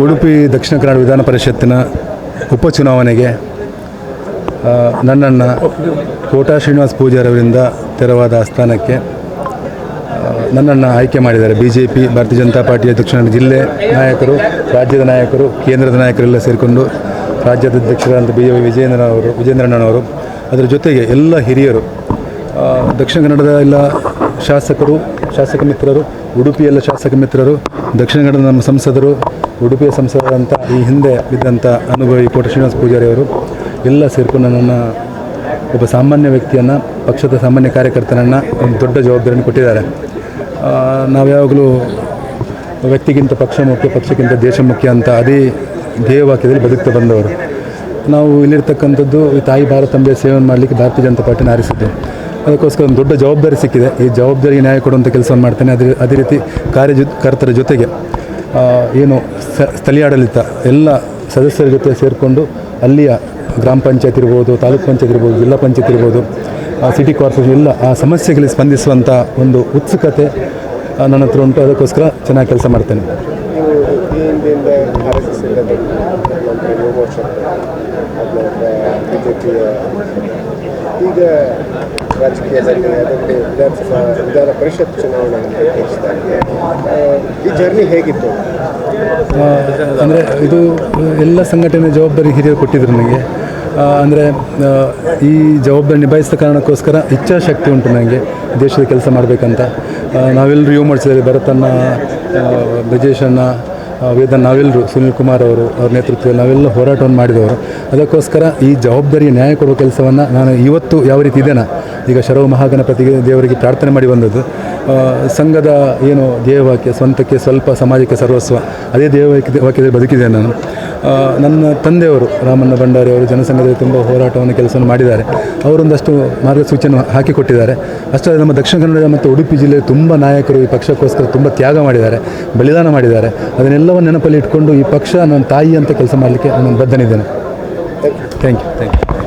ಉಡುಪಿ ದಕ್ಷಿಣ ಕನ್ನಡ ವಿಧಾನ ಪರಿಷತ್ತಿನ ಉಪಚುನಾವಣೆಗೆ ನನ್ನನ್ನು ಕೋಟಾ ಶ್ರೀನಿವಾಸ ಪೂಜಾರವರಿಂದ ತೆರವಾದ ಸ್ಥಾನಕ್ಕೆ ನನ್ನನ್ನು ಆಯ್ಕೆ ಮಾಡಿದ್ದಾರೆ. BJP ಭಾರತೀಯ ಜನತಾ ಪಾರ್ಟಿಯ ದಕ್ಷಿಣ ಜಿಲ್ಲೆ ನಾಯಕರು, ರಾಜ್ಯದ ನಾಯಕರು, ಕೇಂದ್ರದ ನಾಯಕರೆಲ್ಲ ಸೇರಿಕೊಂಡು ರಾಜ್ಯದ ಅಧ್ಯಕ್ಷರಾದಂಥ ವಿಜೇಂದ್ರಣ್ಣನವರು, ಅದರ ಜೊತೆಗೆ ಎಲ್ಲ ಹಿರಿಯರು, ದಕ್ಷಿಣ ಕನ್ನಡದ ಎಲ್ಲ ಶಾಸಕ ಮಿತ್ರರು, ಉಡುಪಿಯೆಲ್ಲ ಶಾಸಕ ಮಿತ್ರರು, ದಕ್ಷಿಣ ಕನ್ನಡದ ನಮ್ಮ ಸಂಸದರು, ಉಡುಪಿಯ ಸಂಸದರಂಥ ಈ ಹಿಂದೆ ಇದ್ದಂಥ ಅನುಭವಿ ಕೋಟಾ ಶ್ರೀನಿವಾಸ ಪೂಜಾರಿ ಅವರು ಎಲ್ಲ ಸೇರಿಕೊಂಡು ನನ್ನನ್ನು ಒಬ್ಬ ಸಾಮಾನ್ಯ ವ್ಯಕ್ತಿಯನ್ನು, ಪಕ್ಷದ ಸಾಮಾನ್ಯ ಕಾರ್ಯಕರ್ತನನ್ನು ಒಂದು ದೊಡ್ಡ ಜವಾಬ್ದಾರಿಯನ್ನು ಕೊಟ್ಟಿದ್ದಾರೆ. ನಾವು ಯಾವಾಗಲೂ ವ್ಯಕ್ತಿಗಿಂತ ಪಕ್ಷ ಮುಖ್ಯ, ಪಕ್ಷಕ್ಕಿಂತ ದೇಶ ಮುಖ್ಯ ಅಂತ ಅದೇ ಧ್ಯೇಯವಾಕ್ಯದಲ್ಲಿ ಬದುಕ್ತಾ ಬಂದವರು. ನಾವು ಇಲ್ಲಿರ್ತಕ್ಕಂಥದ್ದು ಈ ತಾಯಿ ಭಾರತಾಂಬೆಯ ಸೇವೆಯನ್ನು ಮಾಡಲಿಕ್ಕೆ ಭಾರತೀಯ ಜನತಾ ಪಾರ್ಟಿನ ಆರಿಸಿದ್ದು. ಅದಕ್ಕೋಸ್ಕರ ಒಂದು ದೊಡ್ಡ ಜವಾಬ್ದಾರಿ ಸಿಕ್ಕಿದೆ. ಈ ಜವಾಬ್ದಾರಿಗೆ ನ್ಯಾಯ ಕೊಡುವಂಥ ಕೆಲಸವನ್ನು ಮಾಡ್ತೇನೆ. ಅದೇ ರೀತಿ ಕಾರ್ಯಕರ್ತರ ಜೊತೆಗೆ ಏನು ಸ್ಥಳೀಯ ಆಡಳಿತ ಎಲ್ಲ ಸದಸ್ಯರ ಜೊತೆ ಸೇರಿಕೊಂಡು ಅಲ್ಲಿಯ ಗ್ರಾಮ ಪಂಚಾಯತ್ ಇರ್ಬೋದು, ತಾಲೂಕು ಪಂಚಾಯತ್ ಇರ್ಬೋದು, ಜಿಲ್ಲಾ ಪಂಚಾಯತ್ ಇರ್ಬೋದು, ಸಿಟಿ ಕಾರ್ಪೊರೇಷನ್ ಎಲ್ಲ ಆ ಸಮಸ್ಯೆಗಳಿಗೆ ಸ್ಪಂದಿಸುವಂಥ ಒಂದು ಉತ್ಸುಕತೆ ನನ್ನ ಹತ್ರ ಉಂಟು. ಅದಕ್ಕೋಸ್ಕರ ಚೆನ್ನಾಗಿ ಕೆಲಸ ಮಾಡ್ತೇನೆ. ಈಗ ರಾಜಕೀಯದಲ್ಲಿ ಅದರಲ್ಲಿ ವಿಧಾನ ಪರಿಷತ್ ಚುನಾವಣೆ ಈ ಜರ್ನಿ ಹೇಗಿತ್ತು? ಅಂದರೆ ಇದು ಎಲ್ಲ ಸಂಘಟನೆ ಜವಾಬ್ದಾರಿ ಹಿರಿಯರು ಕೊಟ್ಟಿದ್ರು ನನಗೆ. ಅಂದರೆ ಈ ಜವಾಬ್ದಾರಿ ನಿಭಾಯಿಸಿದ ಕಾರಣಕ್ಕೋಸ್ಕರ ಇಚ್ಛಾಶಕ್ತಿ ಉಂಟು ನನಗೆ ದೇಶದ ಕೆಲಸ ಮಾಡಬೇಕಂತ. ನಾವೆಲ್ಲರೂ ಯುವ ಮೋರ್ಚಾದಲ್ಲಿ ಭರತಣ್ಣ, ಬ್ರಿಜೇಶಣ್ಣ, ವೇದನ್, ನಾವೆಲ್ಲರೂ ಸುನಿಲ್ ಕುಮಾರ್ ಅವ್ರ ನೇತೃತ್ವದಲ್ಲಿ ನಾವೆಲ್ಲ ಹೋರಾಟವನ್ನು ಮಾಡಿದವರು. ಅದಕ್ಕೋಸ್ಕರ ಈ ಜವಾಬ್ದಾರಿಗೆ ನ್ಯಾಯ ಕೊಡುವ ಕೆಲಸವನ್ನು ನಾನು ಇವತ್ತು ಯಾವ ರೀತಿ ಇದ್ದೇನೆ, ಈಗ ಶರವ ಮಹಾಗಣಪತಿಗೆ ದೇವರಿಗೆ ಪ್ರಾರ್ಥನೆ ಮಾಡಿ ಬಂದದ್ದು. ಸಂಘದ ಏನು ಧ್ಯೇಯವಾಕ್ಯ, ಸ್ವಂತಕ್ಕೆ ಸ್ವಲ್ಪ ಸಮಾಜಕ್ಕೆ ಸರ್ವಸ್ವ, ಅದೇ ಧ್ಯೇಯವಾಕ್ಯದಲ್ಲಿ ಬದುಕಿದ್ದೇನೆ ನಾನು. ನನ್ನ ತಂದೆಯವರು ರಾಮಣ್ಣ ಭಂಡಾರಿ ಅವರು ಜನಸಂಘದಲ್ಲಿ ತುಂಬ ಹೋರಾಟವನ್ನು ಕೆಲಸವನ್ನು ಮಾಡಿದ್ದಾರೆ. ಅವರೊಂದಷ್ಟು ಮಾರ್ಗಸೂಚಿಯನ್ನು ಹಾಕಿಕೊಟ್ಟಿದ್ದಾರೆ. ಅಷ್ಟೇ ನಮ್ಮ ದಕ್ಷಿಣ ಕನ್ನಡ ಮತ್ತು ಉಡುಪಿ ಜಿಲ್ಲೆಯ ತುಂಬ ನಾಯಕರು ಈ ಪಕ್ಷಕ್ಕೋಸ್ಕರ ತುಂಬ ತ್ಯಾಗ ಮಾಡಿದ್ದಾರೆ, ಬಲಿದಾನ ಮಾಡಿದ್ದಾರೆ. ಅದನ್ನೆಲ್ಲವನ್ನು ನೆನಪಲ್ಲಿ ಇಟ್ಕೊಂಡು ಈ ಪಕ್ಷ ನನ್ನ ತಾಯಿ ಅಂತ ಕೆಲಸ ಮಾಡಲಿಕ್ಕೆ ನಾನು ಬದ್ಧನಿದ್ದೇನೆ. Thank you.